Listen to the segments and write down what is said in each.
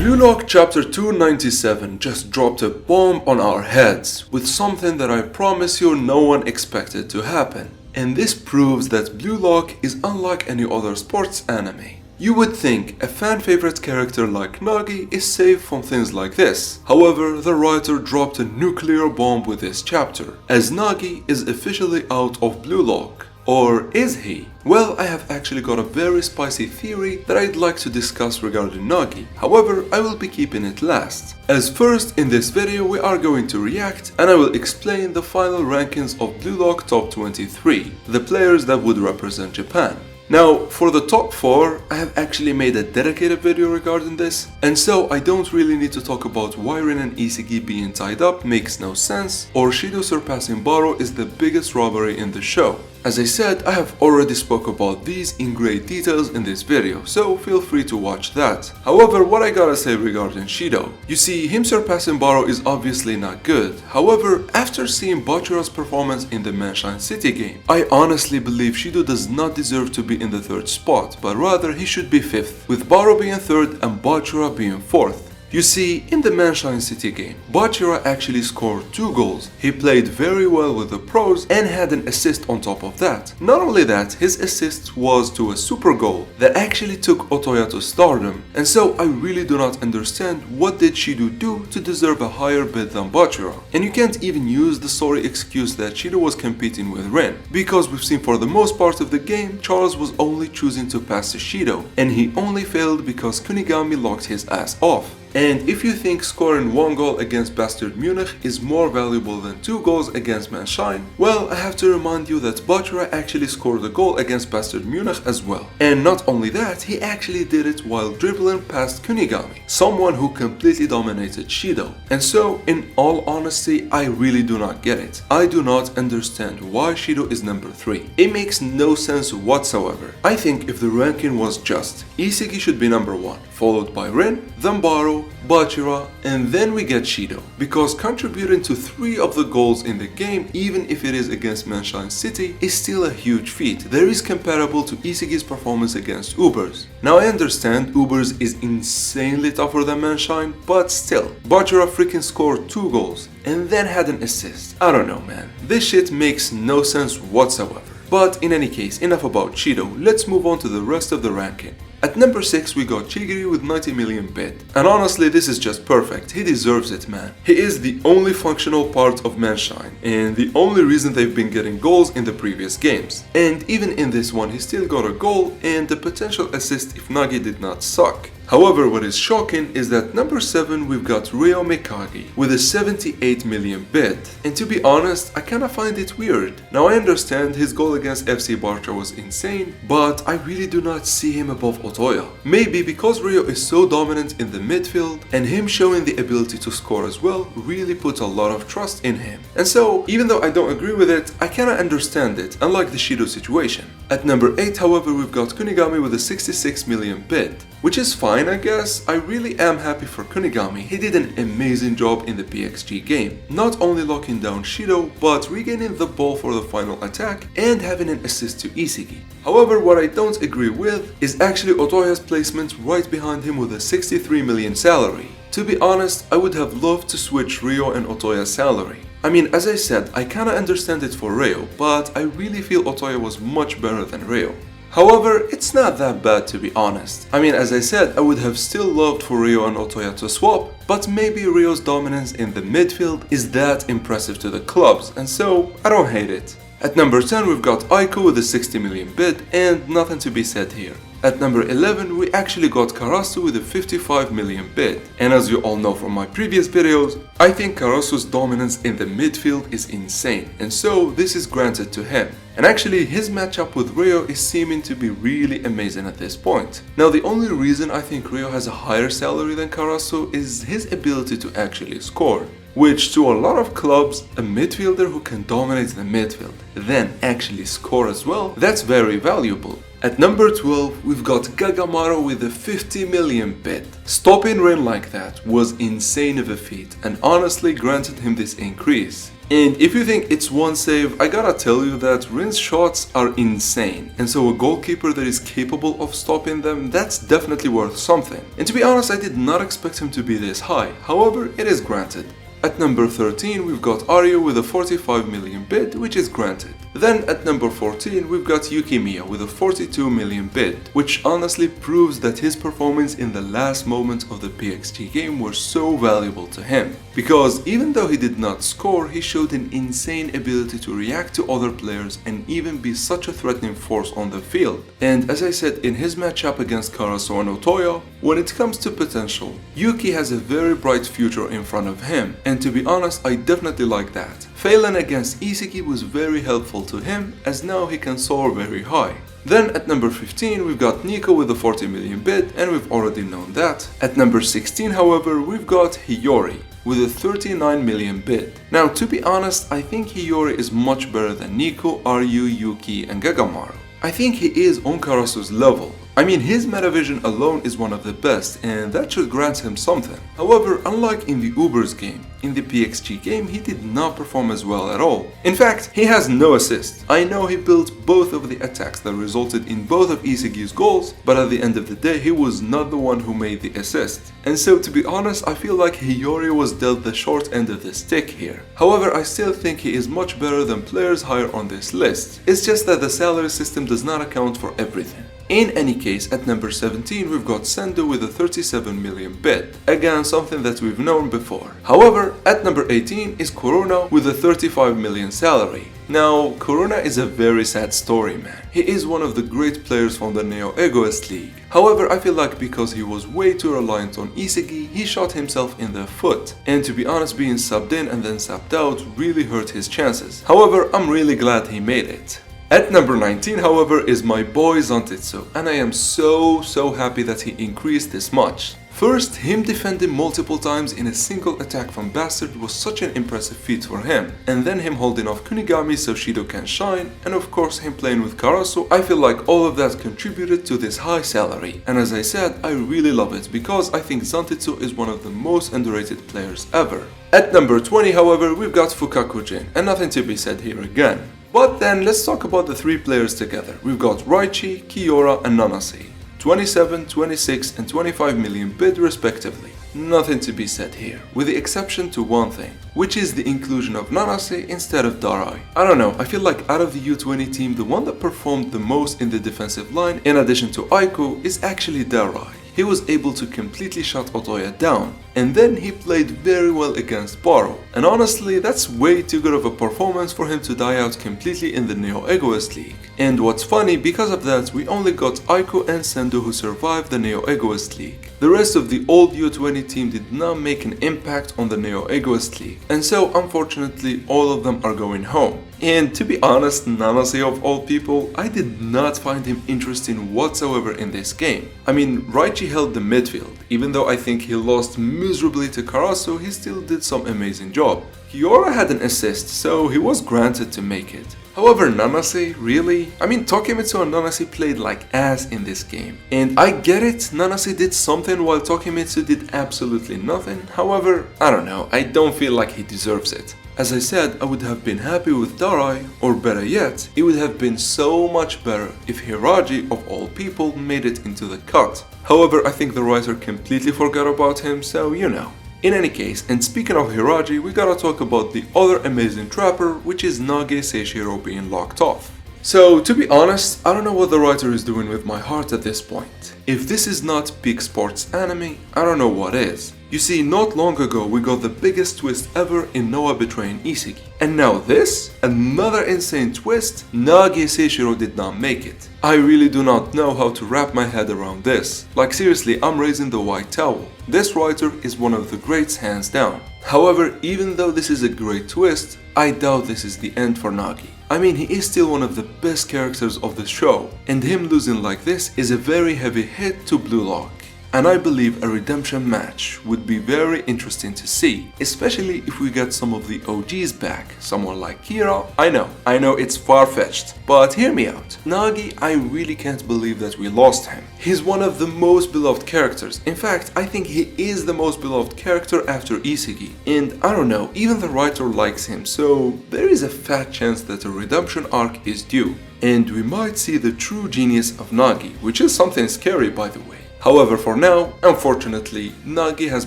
Blue Lock Chapter 297 just dropped a bomb on our heads with something that I promise you no one expected to happen. And this proves that Blue Lock is unlike any other sports anime. You would think a fan favorite character like Nagi is safe from things like this. However, the writer dropped a nuclear bomb with this chapter, as Nagi is officially out of Blue Lock. Or is he? Well, I have actually got a very spicy theory that I'd like to discuss regarding Nagi. However, I will be keeping it last. As first, in this video we are going to react and I will explain the final rankings of Blue Lock Top 23, the players that would represent Japan. Now, for the top 4, I have actually made a dedicated video regarding this, and so I don't really need to talk about why Rin and Isagi being tied up makes no sense, or Shido surpassing Baro is the biggest robbery in the show. As I said, I have already spoke about these in great details in this video, so feel free to watch that. However, what I gotta say regarding Shido, you see, him surpassing Baro is obviously not good. However, after seeing Bachira's performance in the Manshine City game, I honestly believe Shido does not deserve to be in the 3rd spot, but rather he should be 5th, with Baro being 3rd and Bachira being 4th. You see, in the Manshine City game, Bachira actually scored 2 goals. He played very well with the pros and had an assist on top of that. Not only that, his assist was to a super goal that actually took Otoya to stardom. And so I really do not understand what did Shido do to deserve a higher bid than Bachira. And you can't even use the sorry excuse that Shido was competing with Rin, because we've seen for the most part of the game, Charles was only choosing to pass to Shido, and he only failed because Kunigami locked his ass off. And if you think scoring 1 goal against Bastard Munich is more valuable than 2 goals against Manshine, well, I have to remind you that Bachira actually scored a goal against Bastard Munich as well. And not only that, he actually did it while dribbling past Kunigami, someone who completely dominated Shido. And so, in all honesty, I really do not get it. I do not understand why Shido is number 3. It makes no sense whatsoever. I think if the ranking was just, Isagi should be number 1, followed by Rin, then Baro, Bachira, and then we get Shido, because contributing to 3 of the goals in the game, even if it is against Manshine City, is still a huge feat that is comparable to Isagi's performance against Ubers. Now I understand Ubers is insanely tougher than Manshine, but still, Bachira freaking scored 2 goals and then had an assist. I don't know, man, this shit makes no sense whatsoever. But in any case, enough about Shido, let's move on to the rest of the ranking. At number 6 we got Chigiri with 90 million bid. And honestly, this is just perfect, he deserves it, man. He is the only functional part of Manshine, and the only reason they've been getting goals in the previous games. And even in this one he still got a goal and a potential assist if Nagi did not suck. However, what is shocking is that number 7 we've got Ryo Mikagi with a 78 million bid. And to be honest, I kinda find it weird. Now I understand his goal against FC Barca was insane, but I really do not see him above Otoya. Maybe because Ryo is so dominant in the midfield, and him showing the ability to score as well really puts a lot of trust in him. And so, even though I don't agree with it, I kinda understand it, unlike the Shido situation. At number 8, however, we've got Kunigami with a 66 million bid, which is fine, I guess. I really am happy for Kunigami. He did an amazing job in the PXG game, not only locking down Shido, but regaining the ball for the final attack and having an assist to Isagi. However, what I don't agree with is actually Otoya's placement right behind him with a 63 million salary. To be honest, I would have loved to switch Ryo and Otoya's salary. I mean, as I said, I kinda understand it for Ryo, but I really feel Otoya was much better than Ryo. However, it's not that bad, to be honest. I mean, as I said, I would have still loved for Ryo and Otoya to swap, but maybe Ryo's dominance in the midfield is that impressive to the clubs, and so I don't hate it. At number 10 we've got Aiko with a 60 million bid, and nothing to be said here. At number 11 we actually got Karasu with a 55 million bid, and as you all know from my previous videos, I think Karasu's dominance in the midfield is insane, and so this is granted to him. And actually his matchup with Ryo is seeming to be really amazing at this point. Now the only reason I think Ryo has a higher salary than Karasu is his ability to actually score, which to a lot of clubs, a midfielder who can dominate the midfield, then actually score as well, that's very valuable. At number 12, we've got Gagamaru with a 50 million bid. Stopping Rin like that was insane of a feat, and honestly granted him this increase. And if you think it's one save, I gotta tell you that Rin's shots are insane, and so a goalkeeper that is capable of stopping them, that's definitely worth something. And to be honest, I did not expect him to be this high, however, it is granted. At number 13, we've got Aryu with a 45 million bid, which is granted. Then at number 14, we've got Yukimiya with a 42 million bid, which honestly proves that his performance in the last moments of the PXG game were so valuable to him. Because even though he did not score, he showed an insane ability to react to other players and even be such a threatening force on the field. And as I said in his matchup against Karasu and Otoya, when it comes to potential, Yuki has a very bright future in front of him, and to be honest, I definitely like that. Failing against Iseki was very helpful to him, as now he can soar very high. Then at number 15 we've got Nico with a 40 million bid, and we've already known that. At number 16 however, we've got Hiyori with a 39 million bid. Now to be honest, I think Hiyori is much better than Nico, Aryu, Yuki and Gagamaru. I think he is on Karasu's level. I mean, his metavision alone is one of the best, and that should grant him something. However, unlike in the Ubers game, in the PXG game he did not perform as well at all. In fact, he has no assist. I know he built both of the attacks that resulted in both of Isegi's goals, but at the end of the day he was not the one who made the assist. And so to be honest, I feel like Hiyori was dealt the short end of the stick here. However, I still think he is much better than players higher on this list. It's just that the salary system does not account for everything. In any case, at number 17 we've got Sendo with a 37 million bid, again something that we've known before. However, at number 18 is Corona with a 35 million salary. Now, Corona is a very sad story, man. He is one of the great players from the Neo Egoist League. However, I feel like because he was way too reliant on Isegi, he shot himself in the foot. And to be honest, being subbed in and then subbed out really hurt his chances. However, I'm really glad he made it. At number 19, however, is my boy Zantetsu, and I am so happy that he increased this much. First, him defending multiple times in a single attack from Bastard was such an impressive feat for him, and then him holding off Kunigami so Shido can shine, and of course him playing with Karasu. I feel like all of that contributed to this high salary, and as I said, I really love it because I think Zantetsu is one of the most underrated players ever. At number 20, however, we've got Fukakujin, and nothing to be said here again. But then let's talk about the three players together. We've got Raichi, Kiora and Nanase. 27, 26 and 25 million bid respectively. Nothing to be said here, with the exception to one thing, which is the inclusion of Nanase instead of Darai. I don't know, I feel like out of the U20 team, the one that performed the most in the defensive line, in addition to Aiko, is actually Darai. He was able to completely shut Otoya down, and then he played very well against Baro. And honestly, that's way too good of a performance for him to die out completely in the Neo Egoist League. And what's funny, because of that, we only got Aiko and Sendo who survived the Neo Egoist League. The rest of the old U20 team did not make an impact on the Neo Egoist League, and so unfortunately all of them are going home. And to be honest, Nanase of all people, I did not find him interesting whatsoever in this game. I mean, Raichi held the midfield. Even though I think he lost miserably to Karasu, he still did some amazing job. Kiora had an assist, so he was granted to make it. However, Nanase, really? I mean, Tokimitsu and Nanase played like ass in this game. And I get it, Nanase did something while Tokimitsu did absolutely nothing. However, I don't know, I don't feel like he deserves it. As I said, I would have been happy with Darai, or better yet, it would have been so much better if Hiraji, of all people, made it into the cut. However, I think the writer completely forgot about him, so you know. In any case, and speaking of Hiraji, we gotta talk about the other amazing trapper, which is Nagi Seishiro being locked off. So, to be honest, I don't know what the writer is doing with my heart at this point. If this is not peak sports anime, I don't know what is. You see, not long ago we got the biggest twist ever in Noah betraying Iseki. And now this? Another insane twist? Nagi Seishiro did not make it. I really do not know how to wrap my head around this. Like seriously, I'm raising the white towel. This writer is one of the greats hands down. However, even though this is a great twist, I doubt this is the end for Nagi. I mean, he is still one of the best characters of the show, and him losing like this is a very heavy hit to Blue Lock. and I believe a redemption match would be very interesting to see, especially if we get some of the OGs back, someone like Kira. I know it's far-fetched, but hear me out. Nagi, I really can't believe that we lost him. He's one of the most beloved characters. In fact, I think he is the most beloved character after Isagi, and I don't know, even the writer likes him, so there is a fat chance that a redemption arc is due, and we might see the true genius of Nagi, which is something scary by the way. However, for now, unfortunately, Nagi has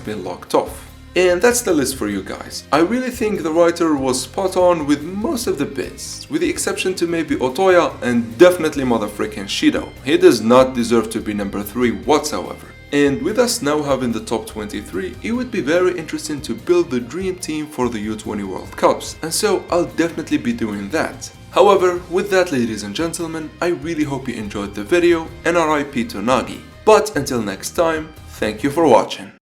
been locked off. And that's the list for you guys. I really think the writer was spot on with most of the bits, with the exception to maybe Otoya and definitely motherfrickin' Shido. He does not deserve to be number 3 whatsoever. And with us now having the top 23, it would be very interesting to build the dream team for the U20 World Cups, and so I'll definitely be doing that. However, with that, ladies and gentlemen, I really hope you enjoyed the video, and RIP to Nagi. But until next time, thank you for watching.